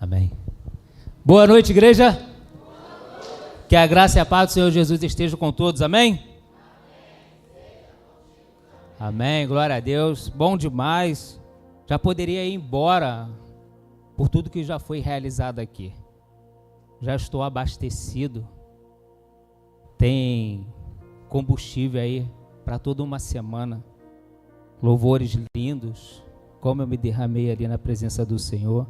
Amém. Boa noite, igreja. Que a graça e a paz do Senhor Jesus estejam com todos. Amém? Amém. Glória a Deus. Bom demais. Já poderia ir embora por tudo que já foi realizado aqui. Já estou abastecido. Tem combustível aí para toda uma semana. Louvores lindos. Como eu me derramei ali na presença do Senhor.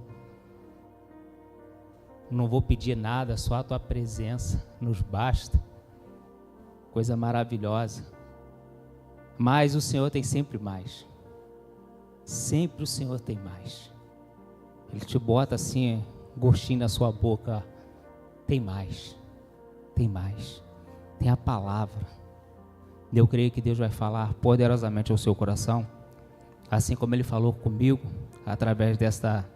Não vou pedir nada, só a tua presença nos basta. Coisa maravilhosa. Mas o Senhor tem sempre mais. Sempre o Senhor tem mais. Ele te bota assim, gostinho na sua boca. Tem mais. Tem mais. Tem a palavra. Eu creio que Deus vai falar poderosamente ao seu coração. Assim como Ele falou comigo, através desta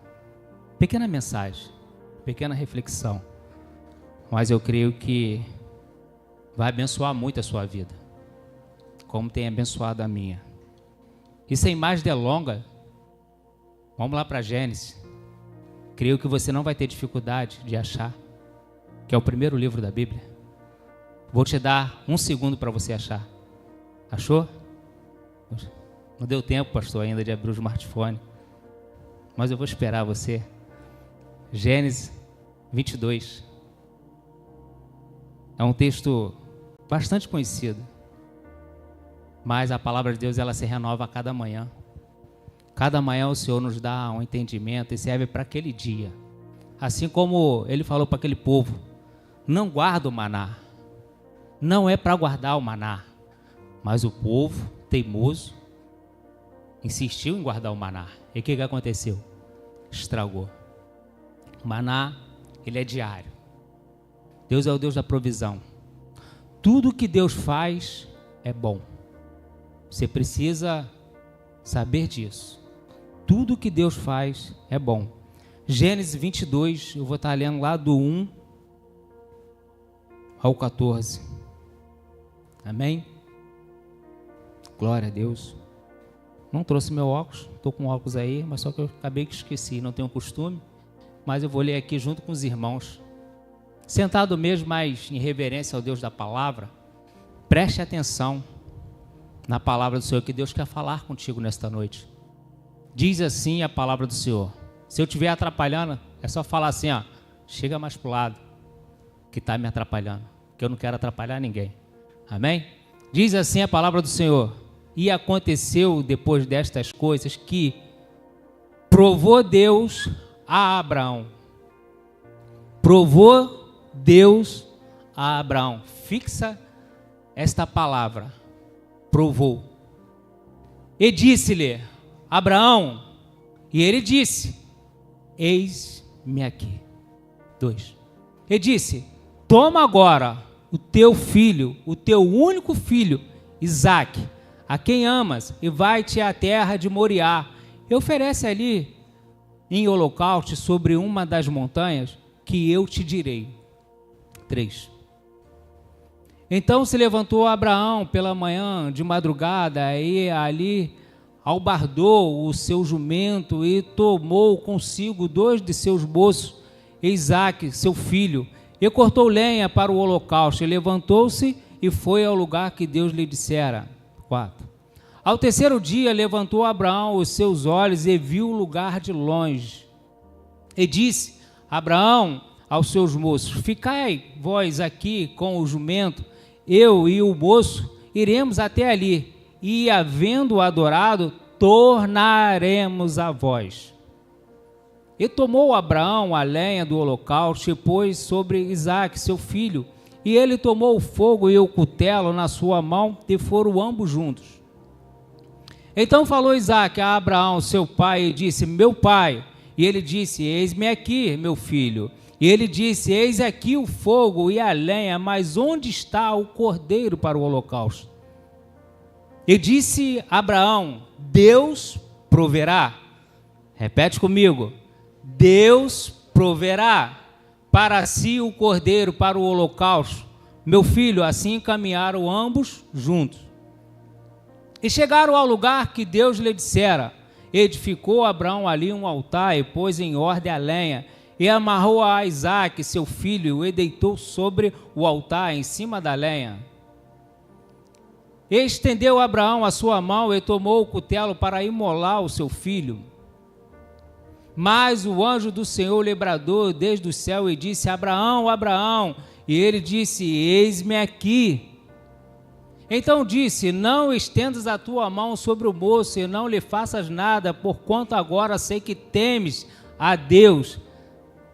pequena mensagem. Pequena reflexão, mas eu creio que vai abençoar muito a sua vida, como tem abençoado a minha. E sem mais delongas, vamos lá para Gênesis. Creio que você não vai ter dificuldade de achar, que é o primeiro livro da Bíblia. Vou te dar 1 segundo para você achar. Achou? Não deu tempo, pastor, ainda de abrir o smartphone, mas eu vou esperar você. Gênesis 22. É um texto bastante conhecido, mas a palavra de Deus ela se renova a cada manhã. Cada manhã o Senhor nos dá um entendimento e serve para aquele dia. Assim como Ele falou para aquele povo, não guarda o maná. Não é para guardar o maná, mas o povo teimoso insistiu em guardar o maná. E o que aconteceu? Estragou. O maná, ele é diário. Deus é o Deus da provisão. Tudo que Deus faz é bom. Você precisa saber disso. Tudo que Deus faz é bom. Gênesis 22, eu vou estar lendo lá do 1 ao 14. Amém? Glória a Deus. Não trouxe meu óculos, estou com óculos aí, mas só que eu acabei que esqueci, não tenho costume. Mas eu vou ler aqui junto com os irmãos. Sentado mesmo, mas em reverência ao Deus da palavra, preste atenção na palavra do Senhor, que Deus quer falar contigo nesta noite. Diz assim a palavra do Senhor. Se eu estiver atrapalhando, é só falar assim, ó, chega mais para o lado, que está me atrapalhando, que eu não quero atrapalhar ninguém. Amém? Diz assim a palavra do Senhor. E aconteceu depois destas coisas que provou Deus a Abraão. Provou Deus a Abraão. Fixa esta palavra. Provou. E disse-lhe, Abraão, e ele disse, eis-me aqui. 2. E disse, toma agora o teu filho, o teu único filho, Isaque, a quem amas, e vai-te à terra de Moriá, e oferece ali em holocausto sobre uma das montanhas que eu te direi. 3. Então se levantou Abraão pela manhã de madrugada e ali albardou o seu jumento e tomou consigo 2 de seus moços, Isaque, seu filho, e cortou lenha para o holocausto, e levantou-se e foi ao lugar que Deus lhe dissera. 4. Ao terceiro dia levantou Abraão os seus olhos e viu o lugar de longe. E disse Abraão aos seus moços, ficai vós aqui com o jumento, eu e o moço iremos até ali, e havendo adorado, tornaremos a vós. E tomou Abraão a lenha do holocausto e pôs sobre Isaque, seu filho, e ele tomou o fogo e o cutelo na sua mão, e foram ambos juntos. Então falou Isaque a Abraão, seu pai, e disse, meu pai. E ele disse, eis-me aqui, meu filho. E ele disse, eis aqui o fogo e a lenha, mas onde está o cordeiro para o holocausto? E disse Abraão, Deus proverá. Repete comigo. Deus proverá para si o cordeiro para o holocausto. Meu filho, assim caminharam ambos juntos. E chegaram ao lugar que Deus lhe dissera. Edificou Abraão ali um altar e pôs em ordem a lenha e amarrou a Isaque, seu filho, e deitou sobre o altar, em cima da lenha. E estendeu Abraão a sua mão e tomou o cutelo para imolar o seu filho. Mas o anjo do Senhor lhe bradou desde o céu e disse: Abraão, Abraão. E ele disse: eis-me aqui. Então disse: não estendas a tua mão sobre o moço e não lhe faças nada, porquanto agora sei que temes a Deus.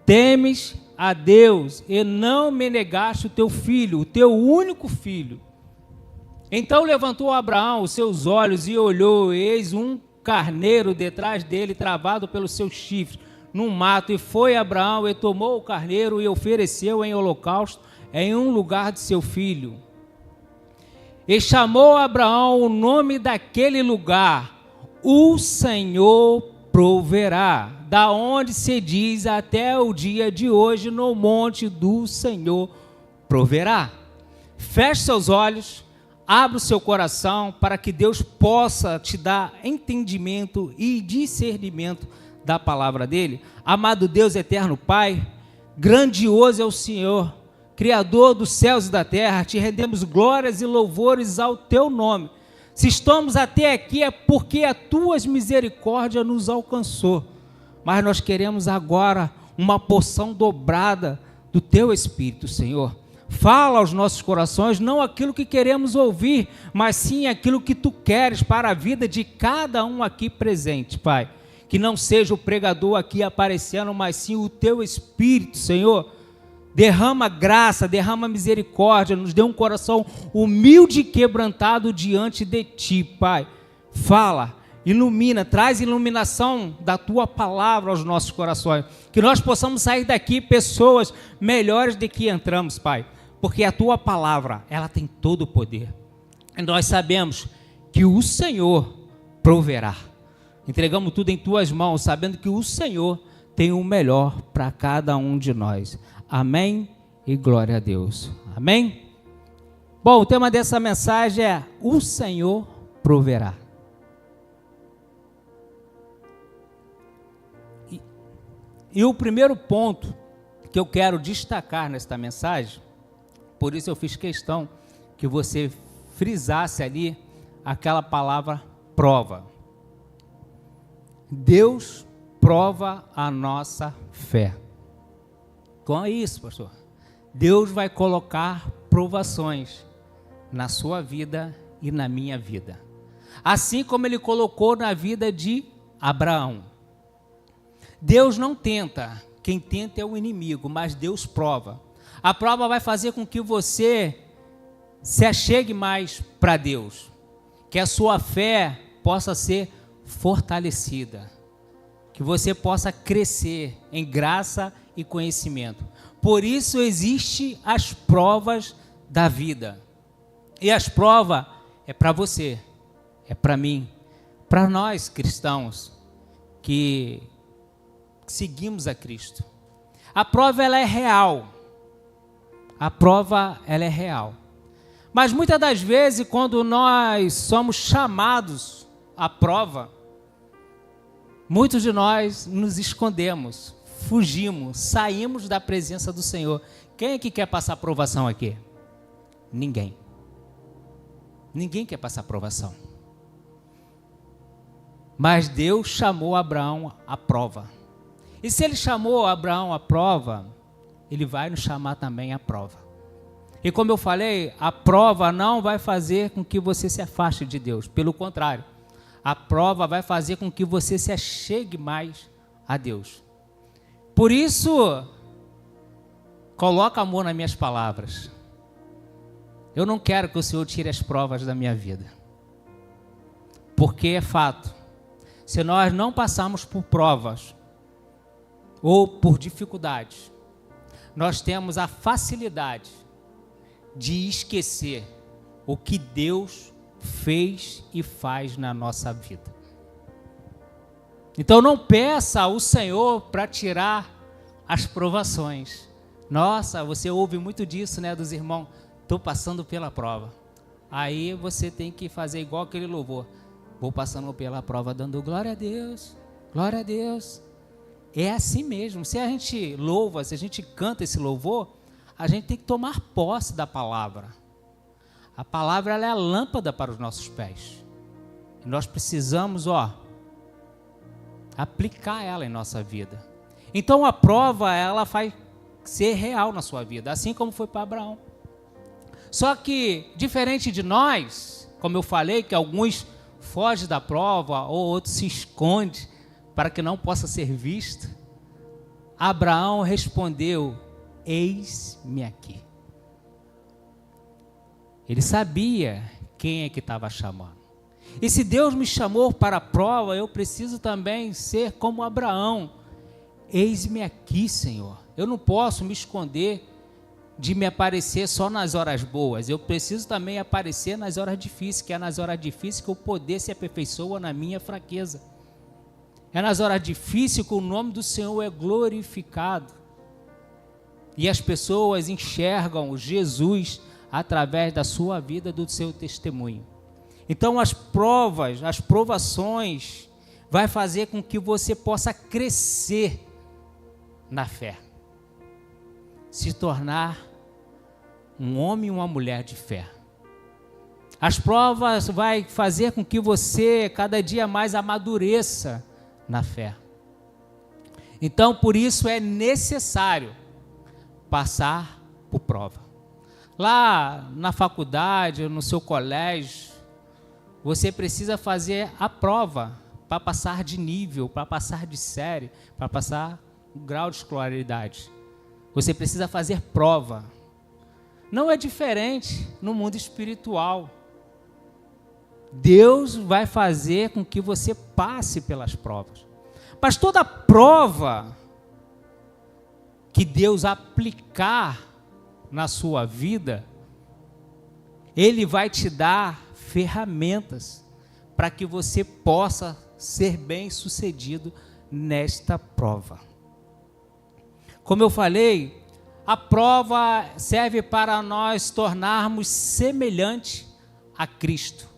Temes a Deus e não me negaste o teu filho, o teu único filho. Então levantou Abraão os seus olhos e olhou, e eis um carneiro detrás dele, travado pelos seus chifres, num mato. E foi Abraão e tomou o carneiro e ofereceu em holocausto em um lugar de seu filho. E chamou Abraão o nome daquele lugar: o Senhor proverá. Da onde se diz até o dia de hoje: no monte do Senhor proverá. Feche seus olhos, abra o seu coração para que Deus possa te dar entendimento e discernimento da palavra dele. Amado Deus eterno Pai, grandioso é o Senhor, Criador dos céus e da terra. Te rendemos glórias e louvores ao teu nome. Se estamos até aqui é porque a tua misericórdia nos alcançou. Mas nós queremos agora uma porção dobrada do teu Espírito, Senhor. Fala aos nossos corações, não aquilo que queremos ouvir, mas sim aquilo que tu queres para a vida de cada um aqui presente, Pai. Que não seja o pregador aqui aparecendo, mas sim o teu Espírito, Senhor. Derrama graça, derrama misericórdia, nos dê um coração humilde e quebrantado diante de ti, Pai. Fala, ilumina, traz iluminação da tua palavra aos nossos corações. Que nós possamos sair daqui pessoas melhores do que entramos, Pai. Porque a tua palavra, ela tem todo o poder. E nós sabemos que o Senhor proverá. Entregamos tudo em tuas mãos, sabendo que o Senhor tem o melhor para cada um de nós. Amém e glória a Deus. Amém? Bom, o tema dessa mensagem é: o Senhor proverá. E o primeiro ponto que eu quero destacar nesta mensagem, por isso eu fiz questão que você frisasse ali aquela palavra prova. Deus prova a nossa fé. Como é isso, pastor? Deus vai colocar provações na sua vida e na minha vida. Assim como Ele colocou na vida de Abraão. Deus não tenta, quem tenta é o inimigo, mas Deus prova. A prova vai fazer com que você se achegue mais para Deus, que a sua fé possa ser fortalecida, que você possa crescer em graça e conhecimento. Por isso existem as provas da vida. E as provas é para você, é para mim, para nós cristãos que seguimos a Cristo. A prova ela é real. A prova ela é real. Mas muitas das vezes quando nós somos chamados à prova, muitos de nós nos escondemos, fugimos, saímos da presença do Senhor. Quem é que quer passar provação aqui? Ninguém. Ninguém quer passar provação. Mas Deus chamou Abraão à prova. E se Ele chamou Abraão à prova, Ele vai nos chamar também à prova. E como eu falei, a prova não vai fazer com que você se afaste de Deus. Pelo contrário, a prova vai fazer com que você se achegue mais a Deus. Por isso, coloca amor nas minhas palavras. Eu não quero que o Senhor tire as provas da minha vida. Porque é fato, se nós não passarmos por provas ou por dificuldades, nós temos a facilidade de esquecer o que Deus fez e faz na nossa vida. Então não peça ao Senhor para tirar as provações. Nossa, você ouve muito disso, né, dos irmãos. Estou passando pela prova. Aí você tem que fazer igual aquele louvor. Vou passando pela prova dando glória a Deus, glória a Deus. é assim mesmo. Se a gente louva, se a gente canta esse louvor, a gente tem que tomar posse da palavra. A palavra, ela é a lâmpada para os nossos pés. E nós precisamos, aplicar ela em nossa vida. Então a prova, ela vai ser real na sua vida, assim como foi para Abraão. Só que, diferente de nós, como eu falei, que alguns fogem da prova, ou outros se escondem para que não possa ser visto, Abraão respondeu: eis-me aqui. Ele sabia quem é que estava chamando. E se Deus me chamou para a prova, eu preciso também ser como Abraão. Eis-me aqui, Senhor. Eu não posso me esconder de me aparecer só nas horas boas. Eu preciso também aparecer nas horas difíceis, que é nas horas difíceis que o poder se aperfeiçoa na minha fraqueza. É nas horas difíceis que o nome do Senhor é glorificado. E as pessoas enxergam Jesus através da sua vida, do seu testemunho. Então as provas, as provações, vai fazer com que você possa crescer na fé. Se tornar um homem e uma mulher de fé. As provas vai fazer com que você cada dia mais amadureça na fé. Então, por isso é necessário passar por prova. Lá na faculdade, no seu colégio, você precisa fazer a prova para passar de nível, para passar de série, para passar o grau de escolaridade. Você precisa fazer prova. Não é diferente no mundo espiritual. Deus vai fazer com que você passe pelas provas. Mas toda prova que Deus aplicar na sua vida, Ele vai te dar ferramentas para que você possa ser bem-sucedido nesta prova. Como eu falei, a prova serve para nós tornarmos semelhantes a Cristo.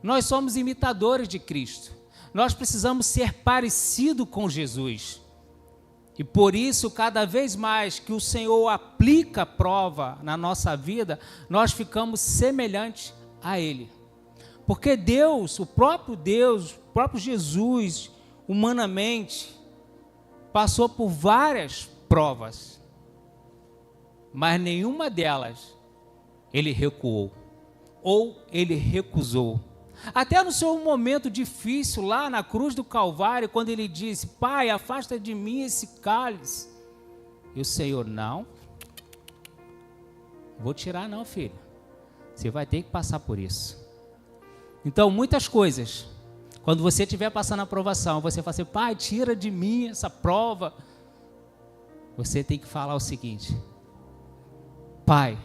Nós somos imitadores de Cristo. Nós precisamos ser parecidos com Jesus. E por isso, cada vez mais que o Senhor aplica a prova na nossa vida, nós ficamos semelhantes a Ele. Porque Deus, o próprio Jesus, humanamente, passou por várias provas, mas nenhuma delas Ele recuou, ou Ele recusou. Até no seu momento difícil, lá na cruz do Calvário, quando Ele disse: Pai, afasta de mim esse cálice. E o Senhor: não, vou tirar não, filho. Você vai ter que passar por isso. Então, muitas coisas, quando você estiver passando a provação, você fala assim: Pai, tira de mim essa prova. Você tem que falar o seguinte: Pai,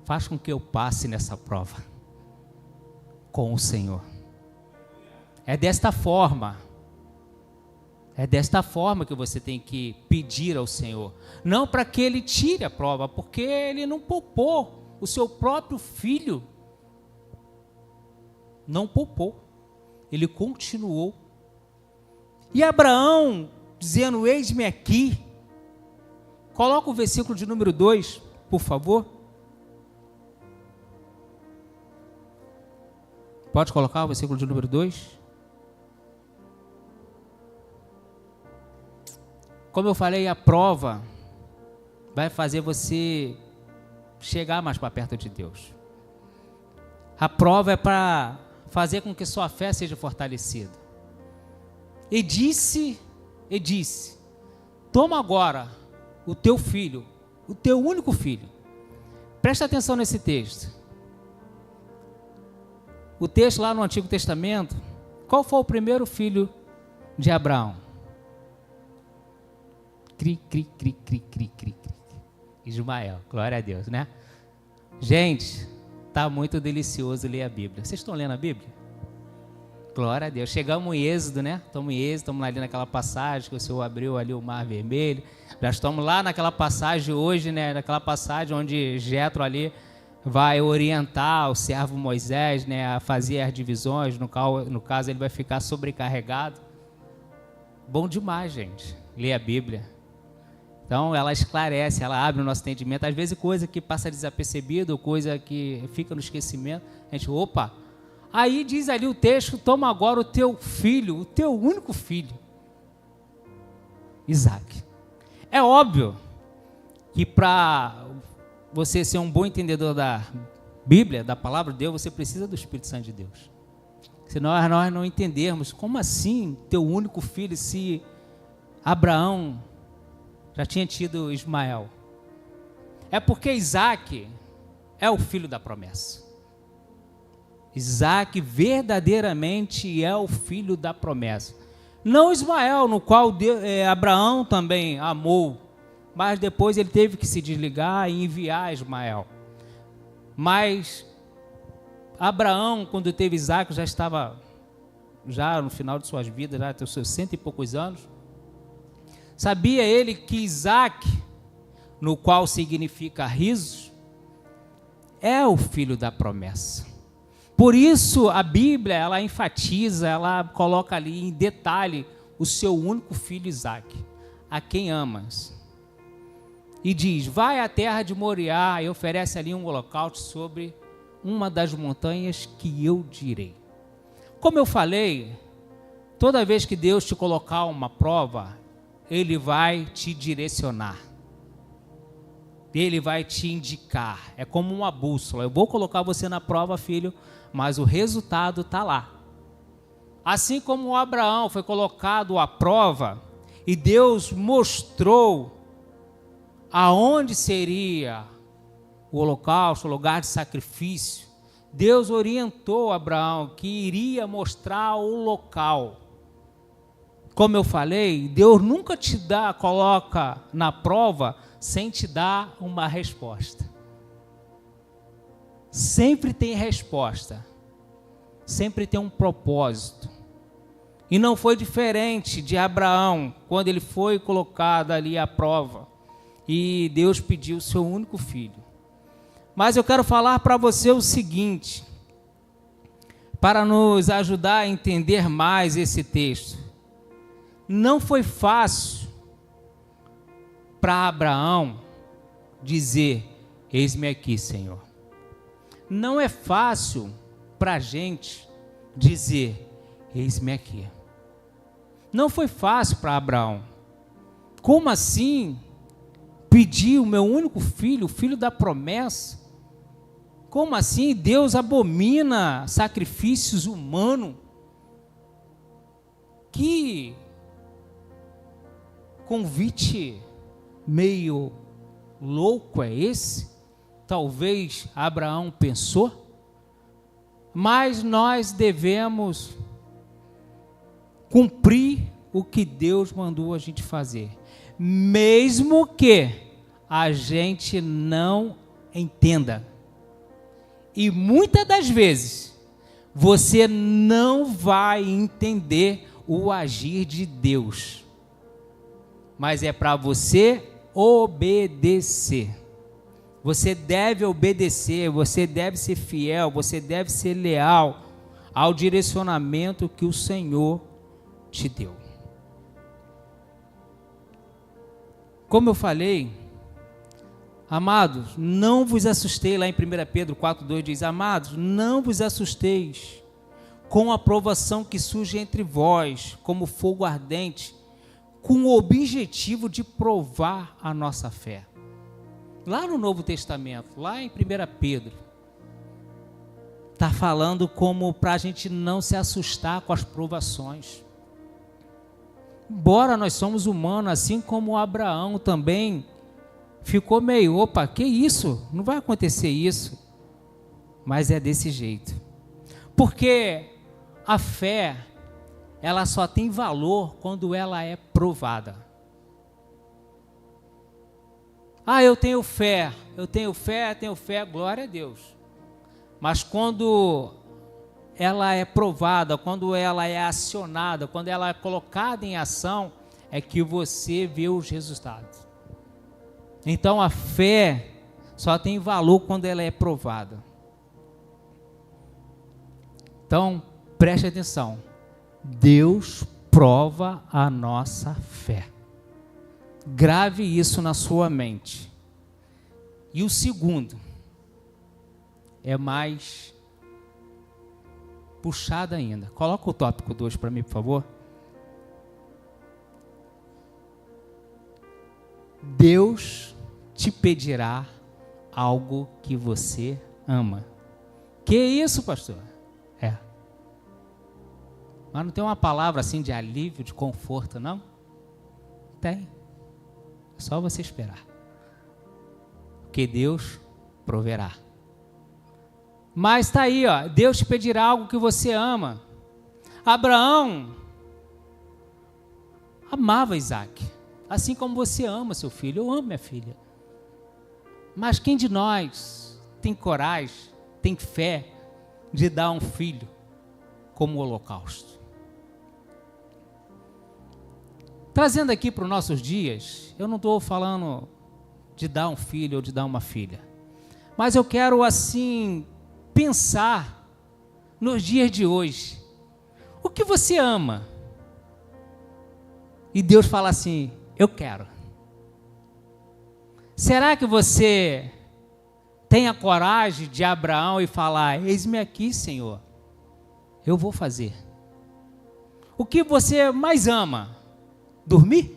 faz com que eu passe nessa prova com o Senhor. É desta forma que você tem que pedir ao Senhor. Não para que Ele tire a prova, porque Ele não poupou o seu próprio filho. Não poupou. Ele continuou. E Abraão, dizendo: eis-me aqui. Coloca o versículo de número 2, por favor. Pode colocar o versículo de número 2? Como eu falei, a prova vai fazer você chegar mais para perto de Deus. A prova é para fazer com que sua fé seja fortalecida. E disse: toma agora o teu filho, o teu único filho. Presta atenção nesse texto. O texto lá no Antigo Testamento, qual foi o primeiro filho de Abraão? Ismael, glória a Deus, né? Gente, tá muito delicioso ler a Bíblia. Vocês estão lendo a Bíblia? Glória a Deus. Chegamos em Êxodo, né? Estamos em Êxodo, estamos ali naquela passagem que o Senhor abriu ali o Mar Vermelho. Já estamos lá naquela passagem hoje, né? Naquela passagem onde Jetro ali vai orientar o servo Moisés, né, a fazer as divisões. No caso, ele vai ficar sobrecarregado. Bom demais, gente, ler a Bíblia. Então, ela esclarece, ela abre o nosso entendimento. Às vezes, coisa que passa desapercebido, coisa que fica no esquecimento, a gente, opa. Aí diz ali o texto, toma agora o teu filho, o teu único filho, Isaac. É óbvio que para você ser um bom entendedor da Bíblia, da palavra de Deus, você precisa do Espírito Santo de Deus. Senão nós não entendermos, como assim teu único filho, se Abraão já tinha tido Ismael? É porque Isaac é o filho da promessa. Isaac verdadeiramente é o filho da promessa. Não Ismael, no qual Abraão também amou, mas depois ele teve que se desligar e enviar Ismael. Mas Abraão, quando teve Isaac, já estava no final de suas vidas, já tem seus 100 e poucos anos. Sabia ele que Isaac, no qual significa riso, é o filho da promessa. Por isso a Bíblia, ela enfatiza, ela coloca ali em detalhe o seu único filho Isaac, a quem amas. E diz, vai à terra de Moriá e oferece ali um holocausto sobre uma das montanhas que eu direi. Como eu falei, toda vez que Deus te colocar uma prova, Ele vai te direcionar. Ele vai te indicar. É como uma bússola. Eu vou colocar você na prova, filho, mas o resultado está lá. Assim como o Abraão foi colocado à prova e Deus mostrou aonde seria o holocausto, o lugar de sacrifício, Deus orientou Abraão que iria mostrar o local. Como eu falei, Deus nunca coloca na prova sem te dar uma resposta. Sempre tem resposta, sempre tem um propósito. E não foi diferente de Abraão, quando ele foi colocado ali à prova, e Deus pediu o seu único filho. Mas eu quero falar para você o seguinte, para nos ajudar a entender mais esse texto. Não foi fácil para Abraão dizer, eis-me aqui, Senhor. Não é fácil para a gente dizer, eis-me aqui. Não foi fácil para Abraão. Como assim pedir o meu único filho, o filho da promessa? Como assim Deus abomina sacrifícios humanos? Que convite meio louco é esse? Talvez Abraão pensou, mas nós devemos cumprir o que Deus mandou a gente fazer, mesmo que a gente não entenda. E muitas das vezes você não vai entender o agir de Deus, mas é para você obedecer. Você deve obedecer, você deve ser fiel, você deve ser leal ao direcionamento que o Senhor te deu. Como eu falei, amados, não vos assustei, lá em 1 Pedro 4,2 diz, amados, não vos assusteis com a provação que surge entre vós, como fogo ardente, com o objetivo de provar a nossa fé. Lá no Novo Testamento, lá em 1 Pedro, está falando como para a gente não se assustar com as provações. Embora nós somos humanos, assim como Abraão também ficou meio, opa, que isso? Não vai acontecer isso. Mas é desse jeito. Porque a fé, ela só tem valor quando ela é provada. Ah, eu tenho fé, glória a Deus. Mas quando ela é provada, quando ela é acionada, quando ela é colocada em ação, é que você vê os resultados. Então a fé só tem valor quando ela é provada. Então, preste atenção. Deus prova a nossa fé. Grave isso na sua mente. E o segundo é mais puxado ainda. Coloca o tópico 2 para mim, por favor. Deus te pedirá algo que você ama. Que isso, pastor? Mas não tem uma palavra assim de alívio, de conforto, não? Tem. É só você esperar. Porque Deus proverá. Mas está aí, ó, Deus te pedirá algo que você ama. Abraão amava Isaac, assim como você ama seu filho. Eu amo minha filha. Mas quem de nós tem coragem, tem fé de dar um filho como holocausto? Trazendo aqui para os nossos dias, eu não estou falando de dar um filho ou de dar uma filha, mas eu quero assim pensar nos dias de hoje. O que você ama? E Deus fala assim, eu quero. Será que você tem a coragem de Abraão e falar, eis-me aqui, Senhor, eu vou fazer? O que você mais ama? Dormir?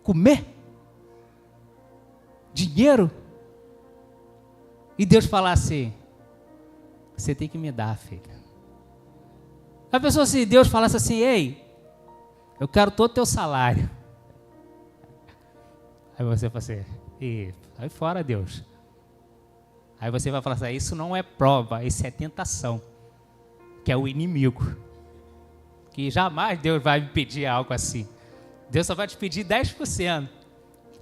Comer? Dinheiro? E Deus falar assim, você tem que me dar, filha. A pessoa, se Deus falasse assim, ei, eu quero todo o teu salário. Aí você fala assim, sai fora, Deus. Aí você vai falar assim, isso não é prova, isso é tentação, que é o inimigo. Que jamais Deus vai me pedir algo assim. Deus só vai te pedir 10%.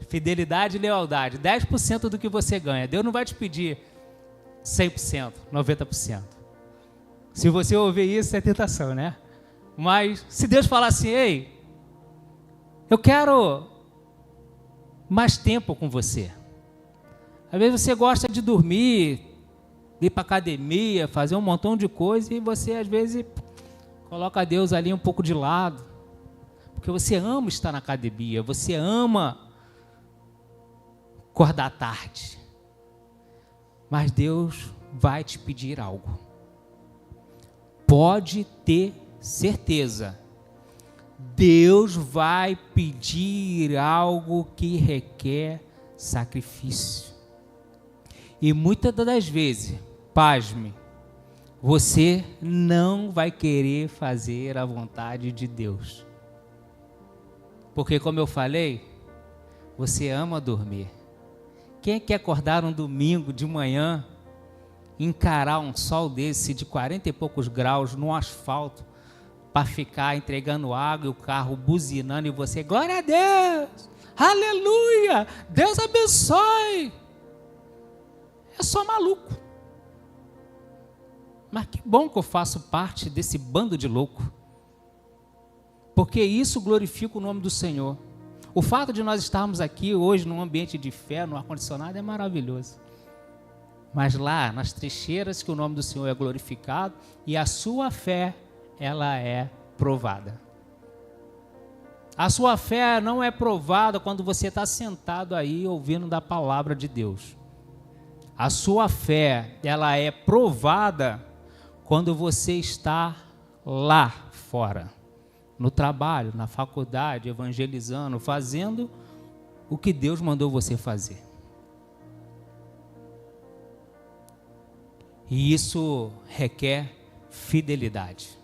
Fidelidade e lealdade. 10% do que você ganha. Deus não vai te pedir 100%, 90%. Se você ouvir isso, é tentação, né? Mas se Deus falar assim, ei, eu quero mais tempo com você. Às vezes você gosta de dormir, ir para academia, fazer um montão de coisa e você às vezes coloca Deus ali um pouco de lado, porque você ama estar na academia, você ama acordar tarde, mas Deus vai te pedir algo. Pode ter certeza, Deus vai pedir algo que requer sacrifício. E muitas das vezes, pasme, você não vai querer fazer a vontade de Deus. Porque, como eu falei, você ama dormir. Quem quer acordar um domingo de manhã, encarar um sol desse de 40 e poucos graus no asfalto, para ficar entregando água e o carro buzinando e você, glória a Deus, aleluia, Deus abençoe. É só maluco. Mas que bom que eu faço parte desse bando de louco, porque isso glorifica o nome do Senhor. O fato de nós estarmos aqui hoje num ambiente de fé, no ar-condicionado, é maravilhoso. Mas lá, nas trincheiras que o nome do Senhor é glorificado e a sua fé, ela é provada. A sua fé não é provada quando você está sentado aí ouvindo da palavra de Deus. A sua fé, ela é provada quando você está lá fora, no trabalho, na faculdade, evangelizando, fazendo o que Deus mandou você fazer. E isso requer fidelidade.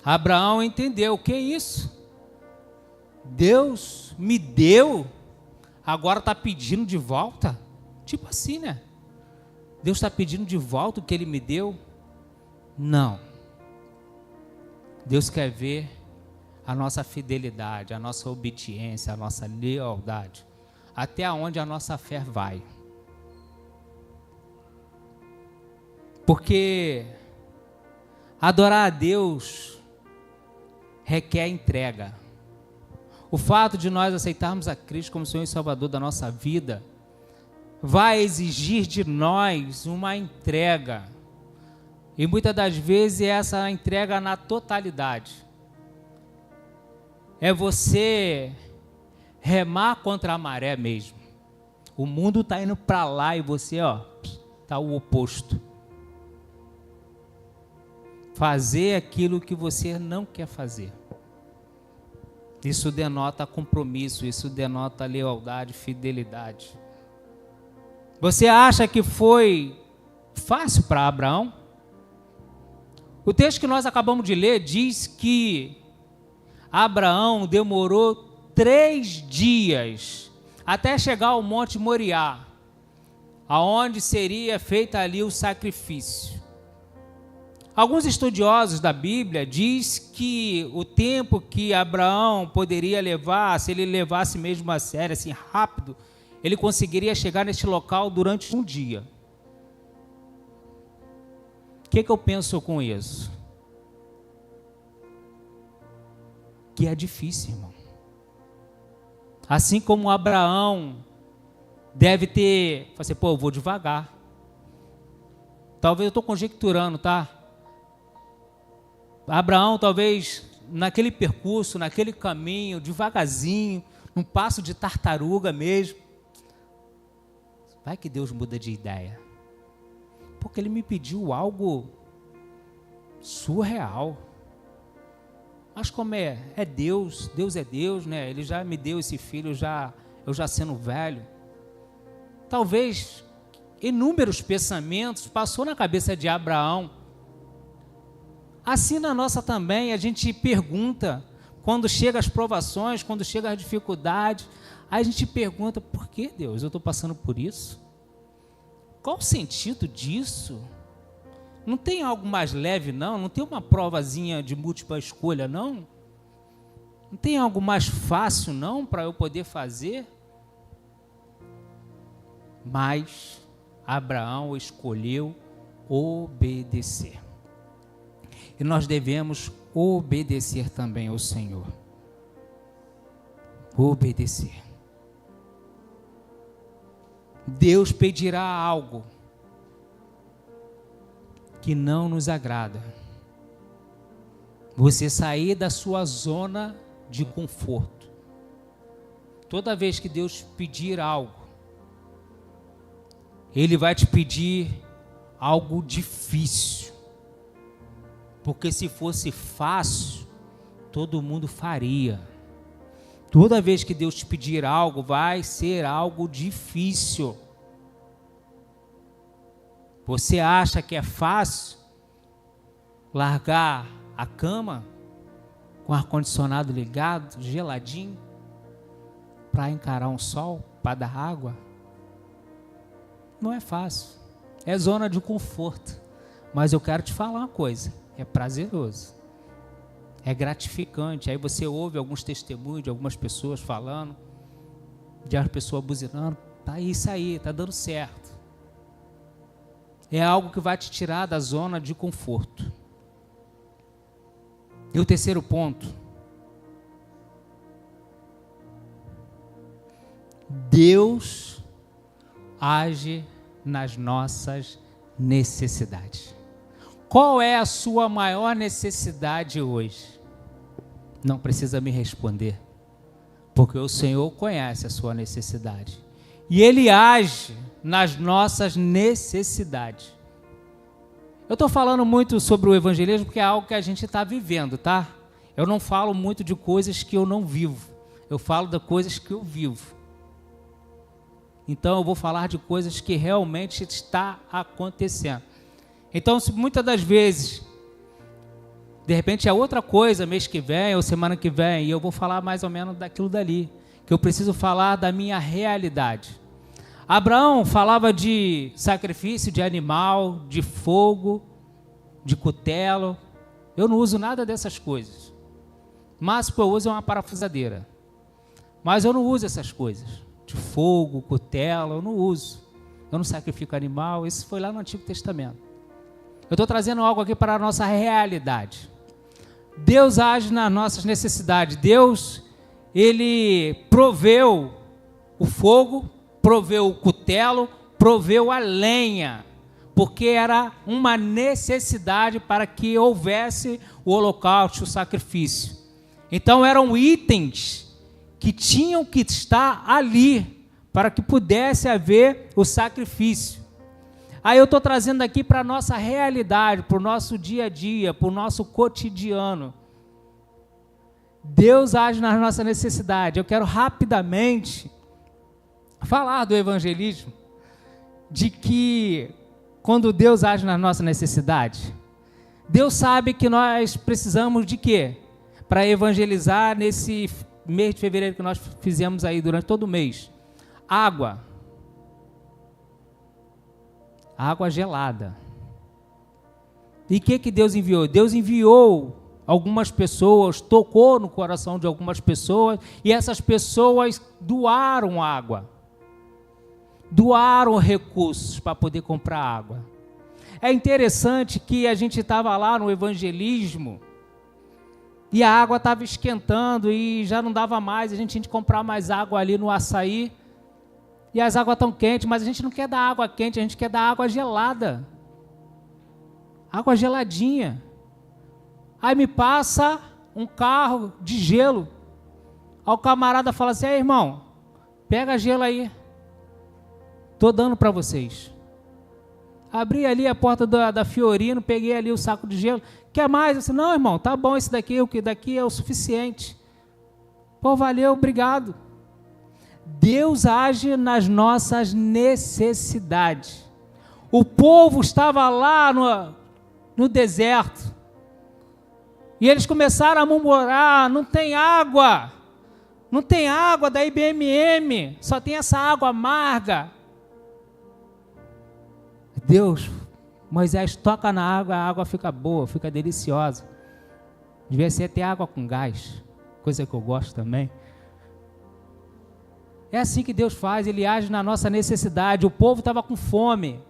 Abraão entendeu, o que é isso? Deus me deu, agora está pedindo de volta? Tipo assim, né? Deus está pedindo de volta o que Ele me deu? Não. Deus quer ver a nossa fidelidade, a nossa obediência, a nossa lealdade, até onde a nossa fé vai. Porque adorar a Deus requer entrega. O fato de nós aceitarmos a Cristo como Senhor e Salvador da nossa vida vai exigir de nós uma entrega. E muitas das vezes essa entrega na totalidade. É você remar contra a maré mesmo. O mundo está indo para lá e você, está o oposto. Fazer aquilo que você não quer fazer. Isso denota compromisso, isso denota lealdade, fidelidade. Você acha que foi fácil para Abraão? O texto que nós acabamos de ler diz que Abraão demorou 3 dias até chegar ao Monte Moriá, aonde seria feito ali o sacrifício. Alguns estudiosos da Bíblia diz que o tempo que Abraão poderia levar, se ele levasse mesmo a sério, assim, rápido, ele conseguiria chegar neste local durante um dia. O que eu penso com isso? Que é difícil, irmão. Assim como Abraão deve ter, assim, eu vou devagar. Talvez eu estou conjecturando, tá? Abraão talvez naquele percurso, naquele caminho, devagarzinho, num passo de tartaruga mesmo. Vai que Deus muda de ideia. Porque ele me pediu algo surreal. Mas como é Deus, Deus é Deus, né? Ele já me deu esse filho, eu já sendo velho. Talvez inúmeros pensamentos passou na cabeça de Abraão. Assim na nossa também, a gente pergunta, quando chegam as provações, quando chegam as dificuldades, aí a gente pergunta, por que Deus, eu estou passando por isso? Qual o sentido disso? Não tem algo mais leve, não? Não tem uma provazinha de múltipla escolha, não? Não tem algo mais fácil, não, para eu poder fazer? Mas Abraão escolheu obedecer. E nós devemos obedecer também ao Senhor. Obedecer. Deus pedirá algo que não nos agrada. Você sair da sua zona de conforto. Toda vez que Deus pedir algo, Ele vai te pedir algo difícil. Porque se fosse fácil, todo mundo faria. Toda vez que Deus te pedir algo, vai ser algo difícil. Você acha que é fácil largar a cama com o ar-condicionado ligado, geladinho, para encarar um sol, para dar água? Não é fácil. É zona de conforto. Mas eu quero te falar uma coisa. É prazeroso. É gratificante. Aí você ouve alguns testemunhos de algumas pessoas falando, de uma pessoa buzinando. Tá isso aí, tá dando certo. É algo que vai te tirar da zona de conforto. E o terceiro ponto. Deus age nas nossas necessidades. Qual é a sua maior necessidade hoje? Não precisa me responder, porque o Senhor conhece a sua necessidade. E Ele age nas nossas necessidades. Eu estou falando muito sobre o evangelismo porque é algo que a gente está vivendo, tá? Eu não falo muito de coisas que eu não vivo. Eu falo de coisas que eu vivo. Então eu vou falar de coisas que realmente está acontecendo. Então, se muitas das vezes, de repente é outra coisa, mês que vem ou semana que vem, e eu vou falar mais ou menos daquilo dali, que eu preciso falar da minha realidade. Abraão falava de sacrifício de animal, de fogo, de cutelo. Eu não uso nada dessas coisas. Mas eu uso uma parafusadeira. Mas eu não uso essas coisas. De fogo, cutelo, eu não uso. Eu não sacrifico animal, isso foi lá no Antigo Testamento. Eu estou trazendo algo aqui para a nossa realidade. Deus age nas nossas necessidades. Deus, Ele proveu o fogo, proveu o cutelo, proveu a lenha. porque era uma necessidade para que houvesse o holocausto, o sacrifício. Então eram itens que tinham que estar ali para que pudesse haver o sacrifício. Aí eu estou trazendo aqui para a nossa realidade, para o nosso dia a dia, para o nosso cotidiano. Deus age nas nossas necessidades. Eu quero rapidamente falar do evangelismo, de que quando Deus age nas nossas necessidades, Deus sabe que nós precisamos de quê? Para evangelizar nesse mês de fevereiro que nós fizemos aí durante todo o mês. Água. Água gelada. E o que Deus enviou? Deus enviou algumas pessoas, tocou no coração de algumas pessoas, e essas pessoas doaram água. Doaram recursos para poder comprar água. É interessante que a gente estava lá no evangelismo e a água estava esquentando e já não dava mais, a gente tinha que comprar mais água ali no açaí, e as águas estão quentes, mas a gente não quer dar água quente, a gente quer dar água gelada, água geladinha. Aí me passa um carro de gelo, aí o camarada fala assim: "Ei, irmão, pega gelo aí, estou dando para vocês." Abri ali a porta da Fiorino, peguei ali o saco de gelo. "Quer mais?" Eu disse: "Não, irmão, tá bom esse daqui, o que daqui é o suficiente." Pô, valeu, obrigado. Deus age nas nossas necessidades. O povo estava lá no deserto, e eles começaram a murmurar: "Não tem água, não tem água da IBMM, só tem essa água amarga." Deus, Moisés toca na água, a água fica boa, fica deliciosa. Devia ser até água com gás, coisa que eu gosto também. É assim que Deus faz, Ele age na nossa necessidade. O povo estava com fome.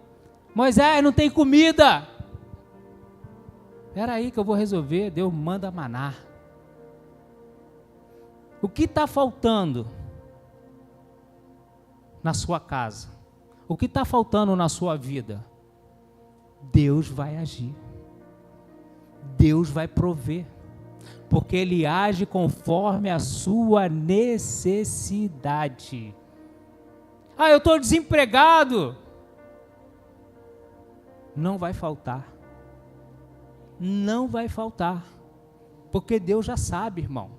"Moisés, não tem comida." Espera aí que eu vou resolver. Deus manda maná. O que está faltando na sua casa? O que está faltando na sua vida? Deus vai agir. Deus vai prover. Porque Ele age conforme a sua necessidade. "Ah, eu estou desempregado." Não vai faltar. Não vai faltar. Porque Deus já sabe, irmão,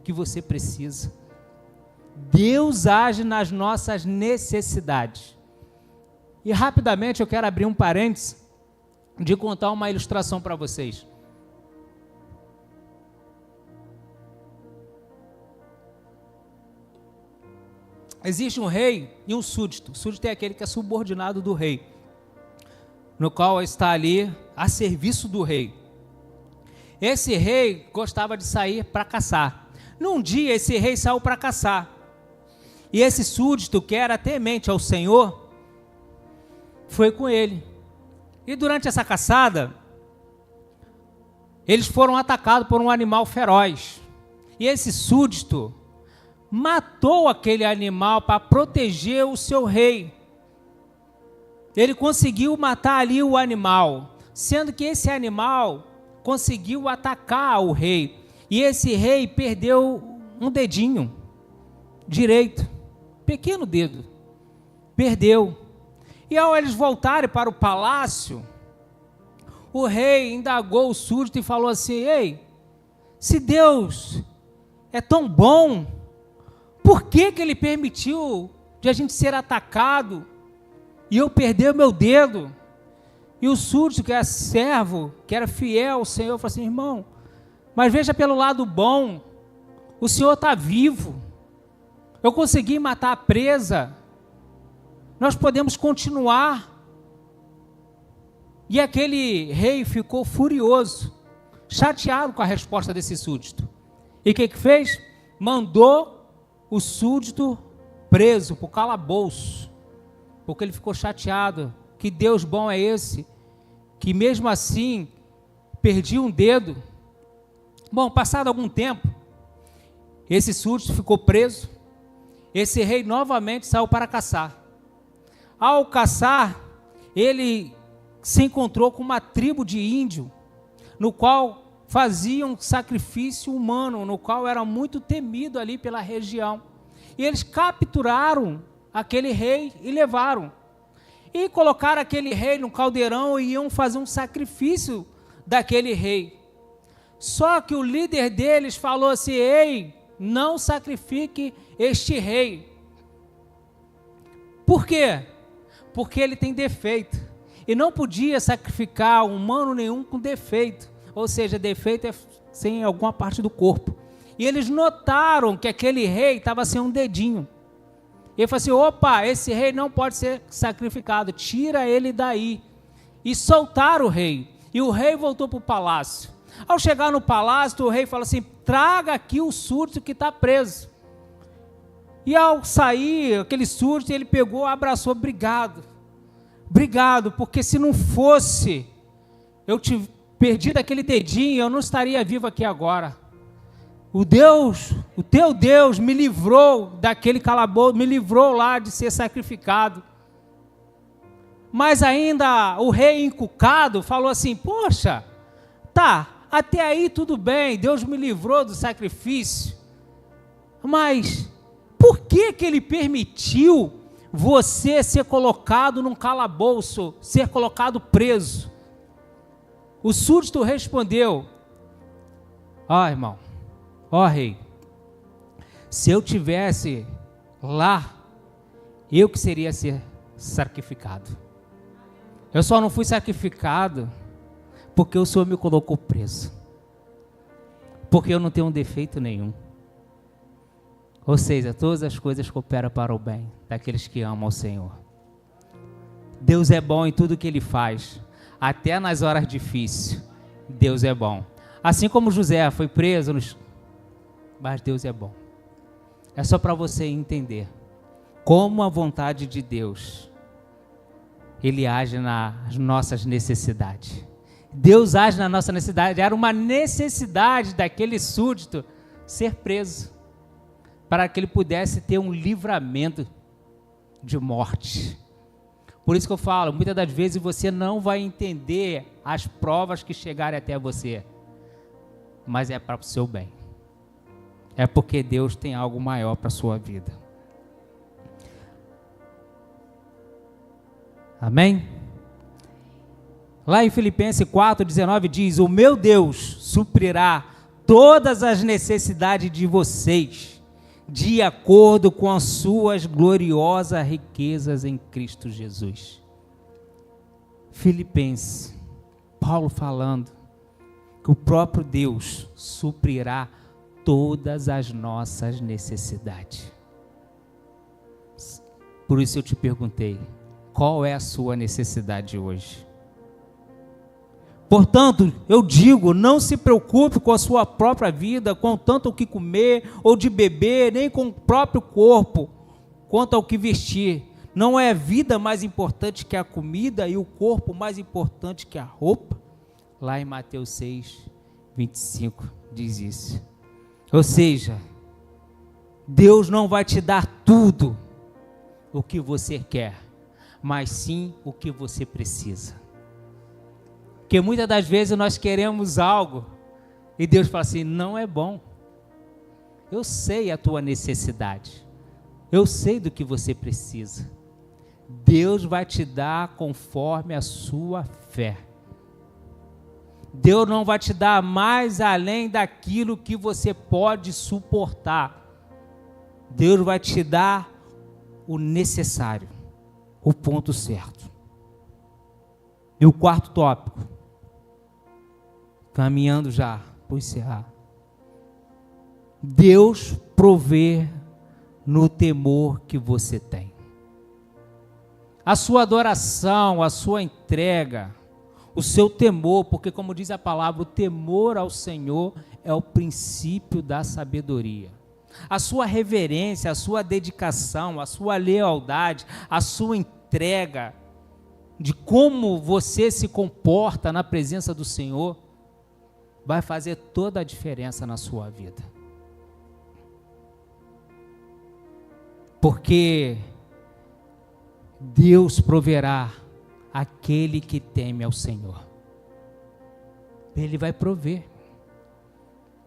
que você precisa. Deus age nas nossas necessidades. E rapidamente eu quero abrir um parênteses de contar uma ilustração para vocês. Existe um rei e um súdito. O súdito é aquele que é subordinado do rei, no qual está ali a serviço do rei. Esse rei gostava de sair para caçar. Num dia esse rei saiu para caçar. E esse súdito, que era temente ao Senhor, foi com ele. E durante essa caçada, eles foram atacados por um animal feroz. E esse súdito matou aquele animal para proteger o seu rei. Ele conseguiu matar ali o animal, sendo que esse animal conseguiu atacar o rei. E esse rei perdeu um dedinho direito, pequeno dedo, perdeu. E ao eles voltarem para o palácio, o rei indagou o súdito e falou assim: "Ei, se Deus é tão bom, por que Ele permitiu de a gente ser atacado e eu perder o meu dedo?" E o súdito, que era servo, que era fiel ao Senhor, falou assim: "Irmão, mas veja pelo lado bom, o Senhor está vivo, eu consegui matar a presa, nós podemos continuar." E aquele rei ficou furioso, chateado com a resposta desse súdito. E o que fez? Mandou o súdito preso para o calabouço, porque ele ficou chateado. Que Deus bom é esse, que mesmo assim perdi um dedo? Bom, passado algum tempo, esse súdito ficou preso. Esse rei novamente saiu para caçar. Ao caçar, ele se encontrou com uma tribo de índio, no qual faziam sacrifício humano, no qual era muito temido ali pela região. E eles capturaram aquele rei e levaram. E colocaram aquele rei no caldeirão e iam fazer um sacrifício daquele rei. Só que o líder deles falou assim: ei, não sacrifique este rei. Por quê? Porque ele tem defeito. E não podia sacrificar humano nenhum com defeito. Ou seja, defeito é sem alguma parte do corpo. E eles notaram que aquele rei estava sem um dedinho. E ele falou assim: opa, esse rei não pode ser sacrificado, tira ele daí. E soltaram o rei. E o rei voltou para o palácio. Ao chegar no palácio, o rei falou assim: traga aqui o súdito que está preso. E ao sair, aquele súdito, ele pegou, abraçou: obrigado, obrigado, porque se não fosse, eu te perdi daquele dedinho, eu não estaria vivo aqui agora. O teu Deus me livrou daquele calabouço, me livrou lá de ser sacrificado. Mas ainda o rei encucado falou assim: poxa, tá, até aí tudo bem, Deus me livrou do sacrifício, mas por que ele permitiu você ser colocado num calabouço, ser colocado preso? O súdito respondeu: ó, irmão, ó rei, se eu tivesse lá, eu que seria ser sacrificado. Eu só não fui sacrificado porque o Senhor me colocou preso, porque eu não tenho um defeito nenhum. Ou seja, todas as coisas cooperam para o bem daqueles que amam ao Senhor. Deus é bom em tudo que Ele faz, até nas horas difíceis. Deus é bom. Assim como José foi preso, mas Deus é bom. É só para você entender como a vontade de Deus, Ele age nas nossas necessidades. Deus age na nossa necessidade. Era uma necessidade daquele súdito ser preso, para que ele pudesse ter um livramento de morte. Por isso que eu falo, muitas das vezes você não vai entender as provas que chegarem até você, mas é para o seu bem. É porque Deus tem algo maior para a sua vida. Amém? Lá em Filipenses 4:19 diz: o meu Deus suprirá todas as necessidades de vocês, de acordo com as suas gloriosas riquezas em Cristo Jesus. Filipenses, Paulo falando que o próprio Deus suprirá todas as nossas necessidades. Por isso eu te perguntei, qual é a sua necessidade hoje? Portanto, eu digo, não se preocupe com a sua própria vida, com tanto o que comer ou de beber, nem com o próprio corpo, quanto ao que vestir. Não é a vida mais importante que a comida e o corpo mais importante que a roupa? Lá em Mateus 6:25 diz isso. Ou seja, Deus não vai te dar tudo o que você quer, mas sim o que você precisa. Porque muitas das vezes nós queremos algo e Deus fala assim: não é bom. Eu sei a tua necessidade. Eu sei do que você precisa. Deus vai te dar conforme a sua fé. Deus não vai te dar mais além daquilo que você pode suportar. Deus vai te dar o necessário, o ponto certo. E o quarto tópico, caminhando já para encerrar. Deus provê no temor que você tem. A sua adoração, a sua entrega, o seu temor, porque como diz a palavra, o temor ao Senhor é o princípio da sabedoria. A sua reverência, a sua dedicação, a sua lealdade, a sua entrega, de como você se comporta na presença do Senhor, vai fazer toda a diferença na sua vida. Porque Deus proverá aquele que teme ao Senhor. Ele vai prover.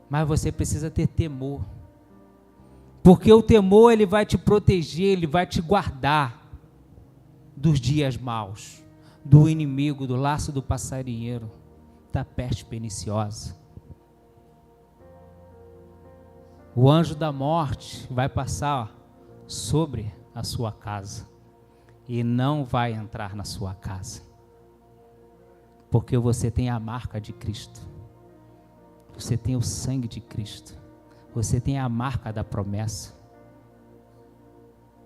Mas você precisa ter temor. Porque o temor, ele vai te proteger, ele vai te guardar dos dias maus, do inimigo, do laço do passarinheiro, da peste perniciosa. O anjo da morte vai passar sobre a sua casa e não vai entrar na sua casa, porque você tem a marca de Cristo, você tem o sangue de Cristo, você tem a marca da promessa.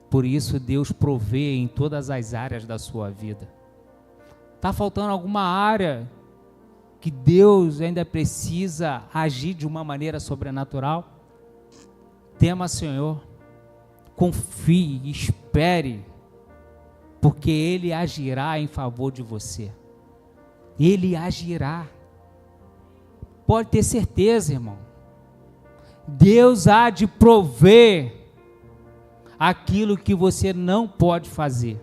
Por isso Deus provê em todas as áreas da sua vida. Está faltando alguma área que Deus ainda precisa agir de uma maneira sobrenatural? Tema o Senhor, confie, espere, porque Ele agirá em favor de você. Ele agirá. Pode ter certeza, irmão. Deus há de prover aquilo que você não pode fazer.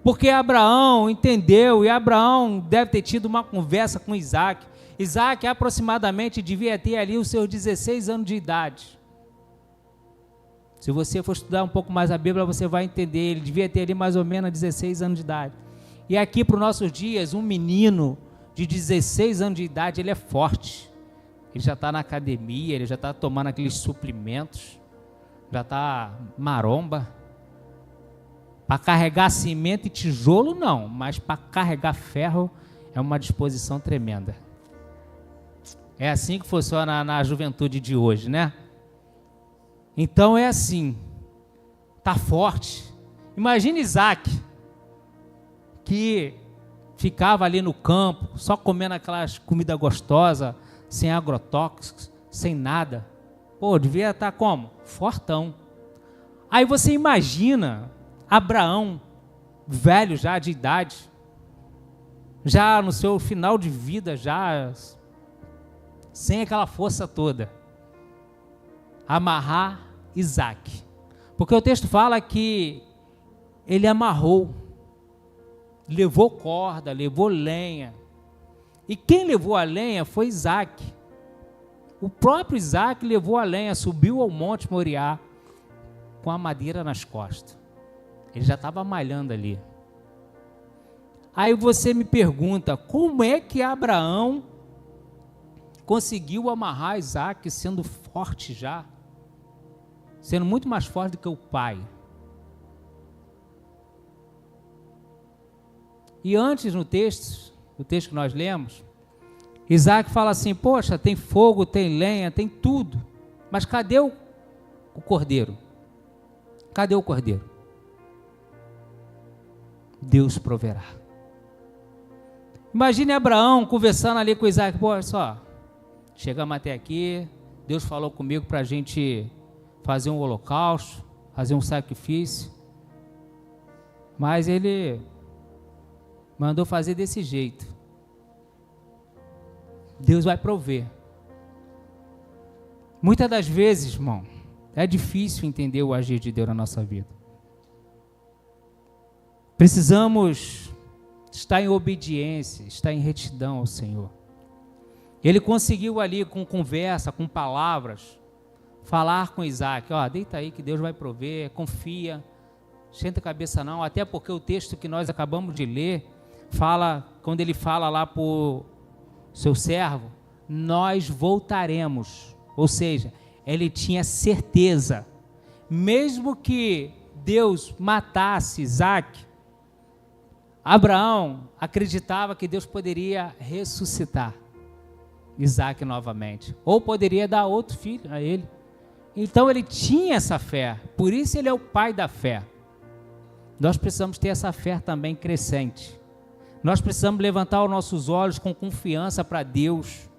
Porque Abraão entendeu, e Abraão deve ter tido uma conversa com Isaac. Isaac aproximadamente devia ter ali os seus 16 anos de idade. Se você for estudar um pouco mais a Bíblia, você vai entender, ele devia ter ali mais ou menos 16 anos de idade. E aqui para os nossos dias, um menino de 16 anos de idade, ele é forte. Ele já está na academia, ele já está tomando aqueles suprimentos, já está maromba. Para carregar cimento e tijolo, não, mas para carregar ferro é uma disposição tremenda. É assim que funciona na juventude de hoje, né? Então é assim, está forte. Imagina Isaac, que ficava ali no campo, só comendo aquelas comidas gostosas, sem agrotóxicos, sem nada. Pô, devia estar como? Fortão. Aí você imagina Abraão, velho já de idade, já no seu final de vida, já sem aquela força toda, amarrar Isaac, porque o texto fala que ele amarrou, levou corda, levou lenha, e quem levou a lenha foi Isaac. O próprio Isaac levou a lenha, subiu ao monte Moriá com a madeira nas costas. Ele já estava malhando ali. Aí você me pergunta, como é que Abraão conseguiu amarrar Isaac sendo forte já? Sendo muito mais forte do que o pai. E antes no texto que nós lemos, Isaac fala assim, poxa, tem fogo, tem lenha, tem tudo, mas cadê o cordeiro? Cadê o cordeiro? Deus proverá. Imagine Abraão conversando ali com Isaac, pô, olha só, chegamos até aqui, Deus falou comigo para a gente fazer um holocausto, fazer um sacrifício, mas ele mandou fazer desse jeito. Deus vai prover. Muitas das vezes, irmão, é difícil entender o agir de Deus na nossa vida. Precisamos estar em obediência, estar em retidão ao Senhor. Ele conseguiu ali com conversa, com palavras, falar com Isaac, ó, deita aí que Deus vai prover, confia, esquenta a cabeça não, até porque o texto que nós acabamos de ler, fala, quando ele fala lá para o seu servo, nós voltaremos, ou seja, ele tinha certeza, mesmo que Deus matasse Isaac, Abraão acreditava que Deus poderia ressuscitar Isaac novamente, ou poderia dar outro filho a ele. Então ele tinha essa fé, por isso ele é o pai da fé. Nós precisamos ter essa fé também crescente. Nós precisamos levantar os nossos olhos com confiança para Deus.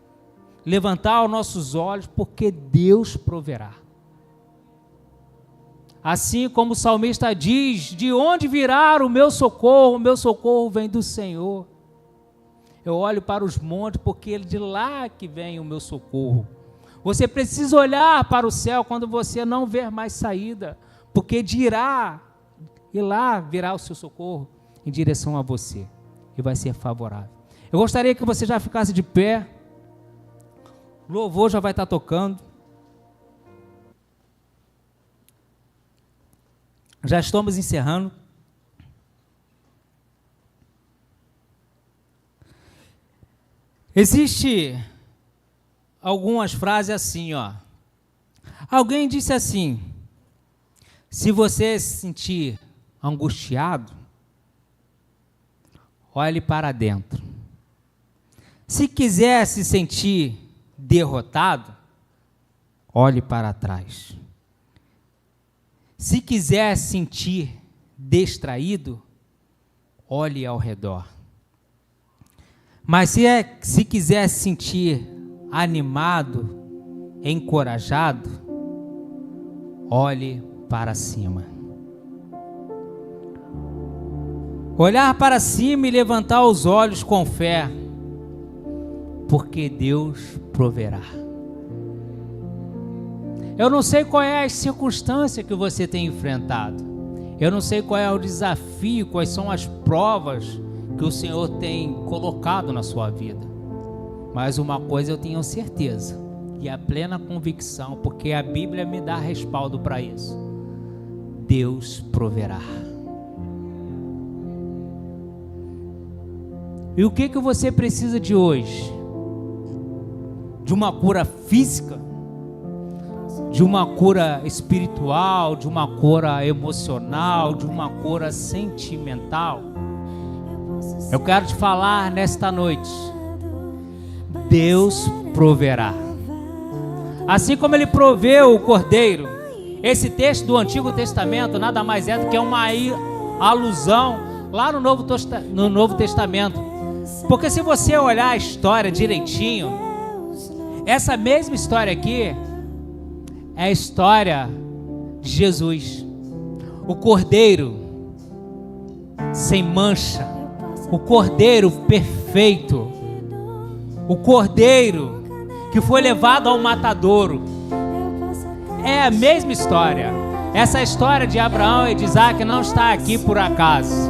Levantar os nossos olhos porque Deus proverá. Assim como o salmista diz, de onde virá o meu socorro vem do Senhor. Eu olho para os montes porque é de lá que vem o meu socorro. Você precisa olhar para o céu quando você não ver mais saída, porque de lá virá o seu socorro. em direção a você e vai ser favorável. Eu gostaria que você já ficasse de pé. O louvor já vai estar tocando. Já estamos encerrando. Existe algumas frases assim, ó. Alguém disse assim: se você se sentir angustiado, olhe para dentro. Se quiser se sentir derrotado, olhe para trás. Se quiser se sentir distraído, olhe ao redor. Mas se quiser se sentir animado, encorajado, olhe para cima. Olhar para cima e levantar os olhos com fé, porque Deus proverá. Eu não sei qual é a circunstância que você tem enfrentado. Eu não sei qual é o desafio, quais são as provas que o Senhor tem colocado na sua vida. Mas uma coisa eu tenho certeza, e a plena convicção, porque a Bíblia me dá respaldo para isso: Deus proverá. E o que você precisa de hoje? De uma cura física? De uma cura espiritual? De uma cura emocional? De uma cura sentimental? Eu quero te falar nesta noite: Deus proverá. Assim como Ele proveu o Cordeiro. Esse texto do Antigo Testamento nada mais é do que uma alusão lá no Novo Testamento. Porque se você olhar a história direitinho, essa mesma história aqui é a história de Jesus, o Cordeiro sem mancha, o Cordeiro perfeito, o Cordeiro que foi levado ao matadouro. É a mesma história. Essa história de Abraão e de Isaac não está aqui por acaso.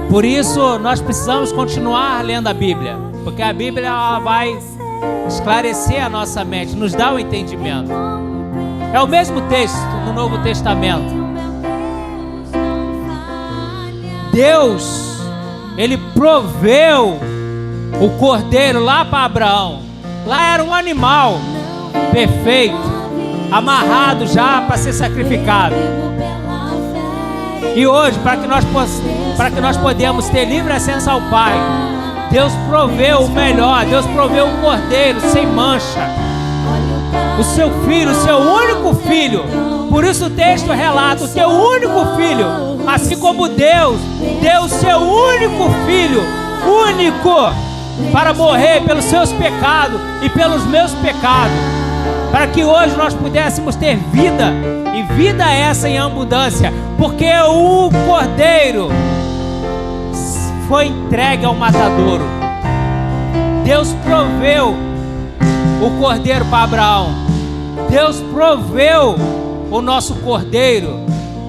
Por isso nós precisamos continuar lendo a Bíblia, porque a Bíblia ela vai esclarecer a nossa mente, nos dá o entendimento. É o mesmo texto no Novo Testamento. Deus, Ele proveu o cordeiro lá para Abraão. Lá era um animal perfeito, amarrado já para ser sacrificado. E hoje, para que nós podemos ter livre acesso ao Pai, Deus proveu o melhor. Deus proveu um cordeiro sem mancha, o seu filho, o seu único filho. Por isso o texto relata o seu único filho. Assim como Deus deu o seu único filho, único, para morrer pelos seus pecados e pelos meus pecados, para que hoje nós pudéssemos ter vida, e vida essa em abundância, porque o cordeiro foi entregue ao matadouro. Deus proveu o cordeiro para Abraão. Deus proveu o nosso cordeiro,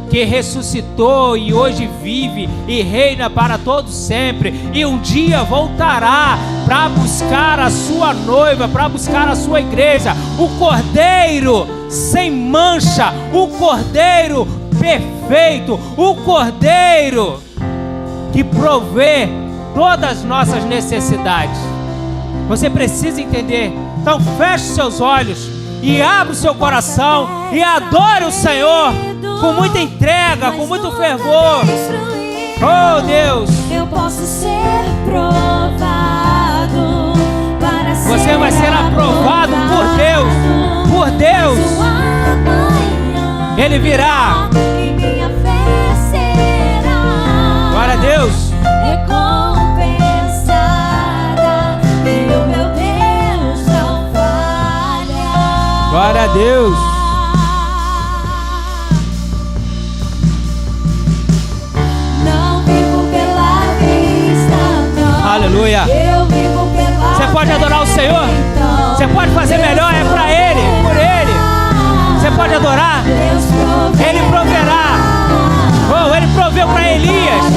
que ressuscitou e hoje vive e reina para todos sempre, e um dia voltará para buscar a sua noiva, para buscar a sua igreja. O cordeiro sem mancha, o cordeiro perfeito, o cordeiro que provê todas as nossas necessidades. Você precisa entender. Então feche seus olhos e abra o seu coração e adore o Senhor com muita entrega, com muito fervor. Oh Deus, eu posso ser provado para ser. Você vai ser aprovado por Deus, por Deus. Ele virá. E minha fé será. Glória a Deus. Recompensada, e o meu Deus não falha. Glória a Deus. Não vivo pela vista, não. Aleluia. Eu vivo pela Você pode fé, adorar o Senhor? então Você pode fazer melhor, é para Ele, por Ele. Você pode adorar? Deus proverá. Ele proverá. Oh, Ele proveu para Elias.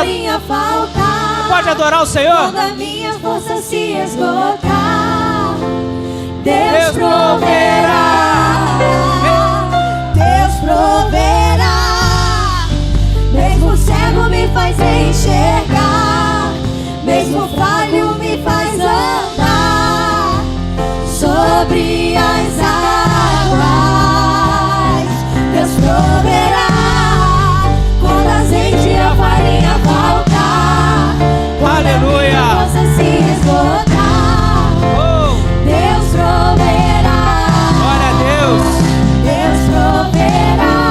farinha faltar, Pode adorar o Senhor? quando a minha força se esgotar, Deus proverá. Deus proverá. Mesmo cego me faz enxergar, mesmo falho me faz andar sobre as águas. Deus proverá. Quando azeite e a farinha faltar, quando a minha força se esgotar, Deus proverá. Glória a Deus. Deus proverá.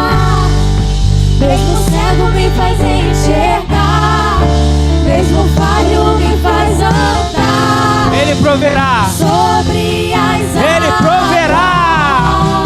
Mesmo cego me faz enxergar, mesmo falho me faz andar Ele proverá. sobre as águas. Ele proverá.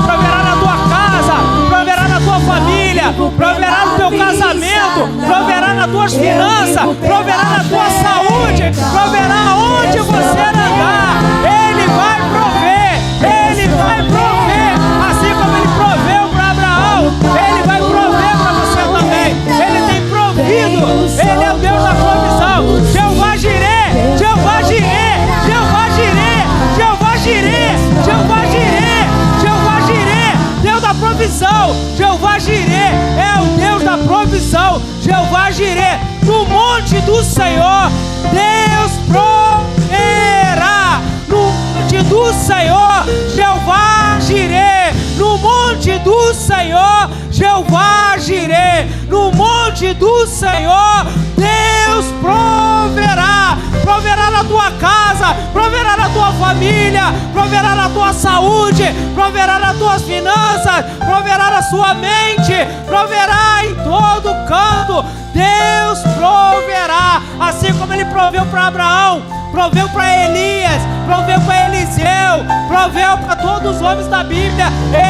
Proverá na tua casa, proverá na tua família, proverá no teu casamento, proverá nas tuas finanças, proverá na tua saúde, proverá onde você andar. Ele vai prover, Ele vai prover. Assim como Ele proveu para Abraão, Ele vai prover para você também. Ele tem provido, Ele é o Deus da provisão. Jeová Jirê, Jeová Jirê, Jeová Jirê, Jeová Jirê, Jeová Jirê, Jeová Jirê, Deus da provisão. Jeová Jirê é o Deus da provisão. Jeová Jirê, no monte do Senhor, Deus proverá. No monte do Senhor, Jeová Jirê. No monte do Senhor, Jeová Jirê. No monte do Senhor, Deus proverá. Proverá na tua casa, proverá na tua família, proverá na tua saúde, proverá nas tuas finanças, proverá na sua mente, proverá em todo canto. Deus proverá, assim como Ele proveu para Abraão, proveu para Elias, proveu para Eliseu, proveu para todos os homens da Bíblia.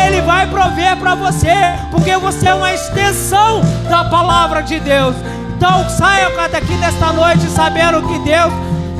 Ele vai prover para você, porque você é uma extensão da palavra de Deus. Então saia daqui nesta noite sabendo que Deus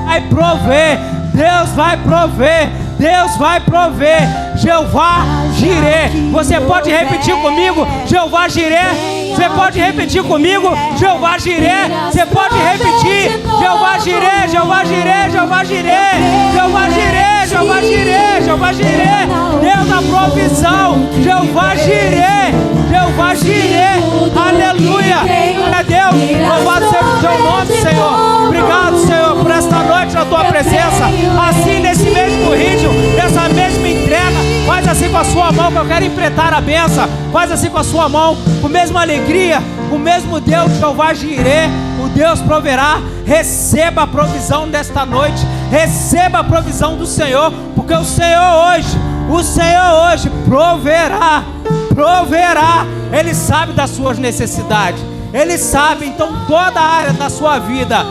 vai prover, Deus vai prover, Deus vai prover. Jeová Jirê. Você pode repetir comigo? Jeová Jirê. Você pode repetir comigo? Jeová Jirê. Você pode repetir? Jeová Jirê, Jeová Jirê, Jeová Jirê, Jeová Jirê, Jeová Jirê, Jeová Jirê. Deus da provisão. Jeová Jirê, Jeová Jirê. Aleluia. Glória a Deus. Louvado seja o teu nome, Senhor. Obrigado, Senhor, por esta noite na tua presença. Assim, nesse mesmo ritmo, nessa mesma entrega, faz assim com a sua mão, que eu quero empreitar a benção. Faz assim com a sua mão, com a mesma alegria, o mesmo Deus, Jeová Jirê, o Deus proverá. Receba a provisão desta noite, receba a provisão do Senhor, porque o Senhor hoje proverá, proverá. Ele sabe das suas necessidades, Ele sabe, então, toda a área da sua vida,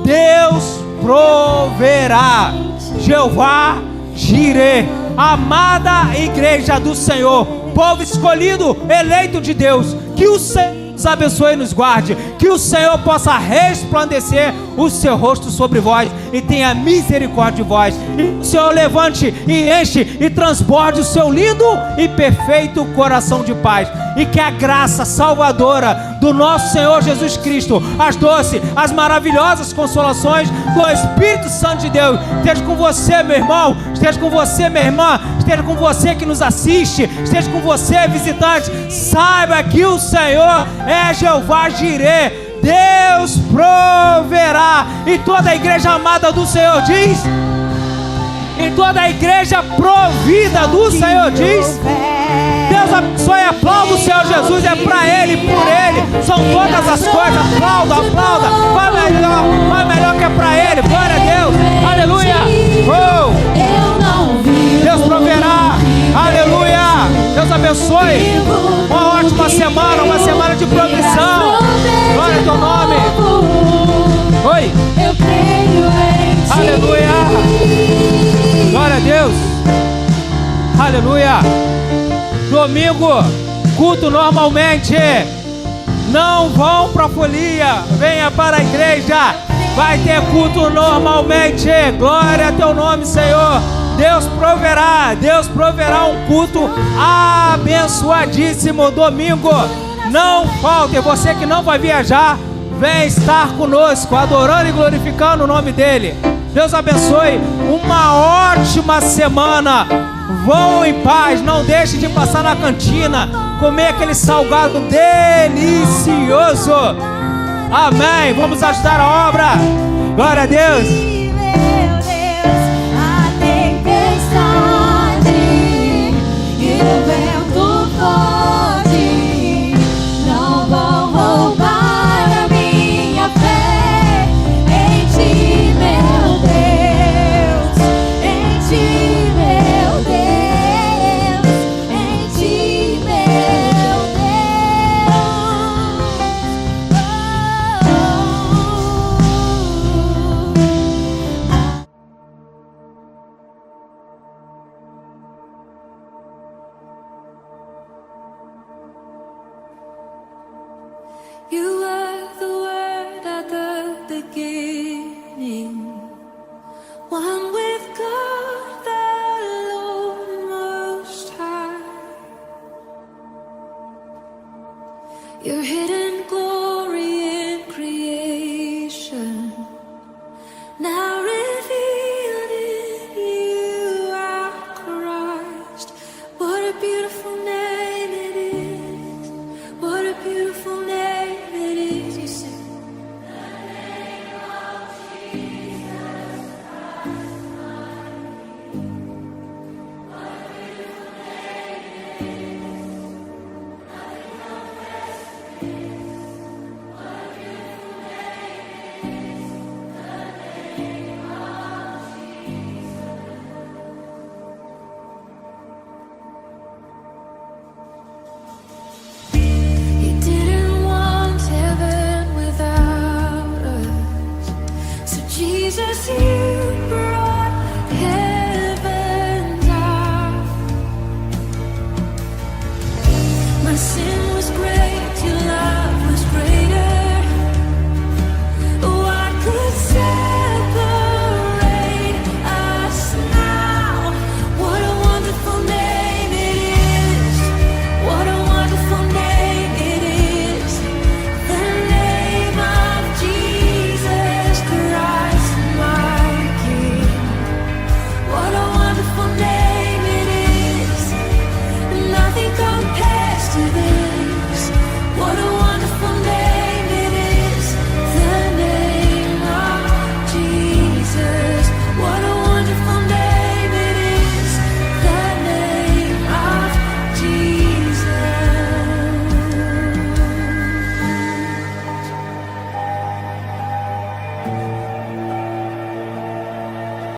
Deus proverá. Jeová Jirê. Amada igreja do Senhor, povo escolhido, eleito de Deus, que o Senhor nos abençoe e nos guarde, que o Senhor possa resplandecer o seu rosto sobre vós e tenha misericórdia de vós, e o Senhor levante e enche e transborde o seu lindo e perfeito coração de paz, e que a graça salvadora do nosso Senhor Jesus Cristo, as doces, as maravilhosas consolações do Espírito Santo de Deus esteja com você, meu irmão, esteja com você, minha irmã, esteja com você que nos assiste, esteja com você, visitante. Saiba que o Senhor é Jeová Jirê, Deus proverá. E toda a igreja amada do Senhor diz, e toda a igreja provida do Senhor diz, Deus abençoe, aplauda o Senhor Jesus, é para Ele, por Ele são todas as coisas. Aplauda, aplauda, vai melhor que é para Ele. Glória a Deus, aleluia. Deus proverá, aleluia. Deus abençoe, uma ótima semana, uma semana de provisão. Glória ao teu nome. Oi, eu creio em ti. aleluia. Glória a Deus, aleluia. Domingo, culto normalmente. Não vão para a folia, venha para a igreja. Vai ter culto normalmente. Glória a teu nome, Senhor. Deus proverá um culto abençoadíssimo domingo. Não falte. Você que não vai viajar, vem estar conosco, adorando e glorificando o nome dEle. Deus abençoe, uma ótima semana. Vão em paz, não deixe de passar na cantina, comer aquele salgado delicioso. Amém, vamos ajudar a obra. Glória a Deus. Meu Deus, a tempestade e o vento forte não vão roubar a minha fé em ti, meu Deus, em ti, meu Deus, em ti, meu You were the Word at the beginning, one with God the Lord Most High. Your hidden glory in creation, now revealed in you, our Christ. What a beautiful name it is. What a beautiful name it is. You say, you didn't want heaven without us. So Jesus, you brought heaven down. My sin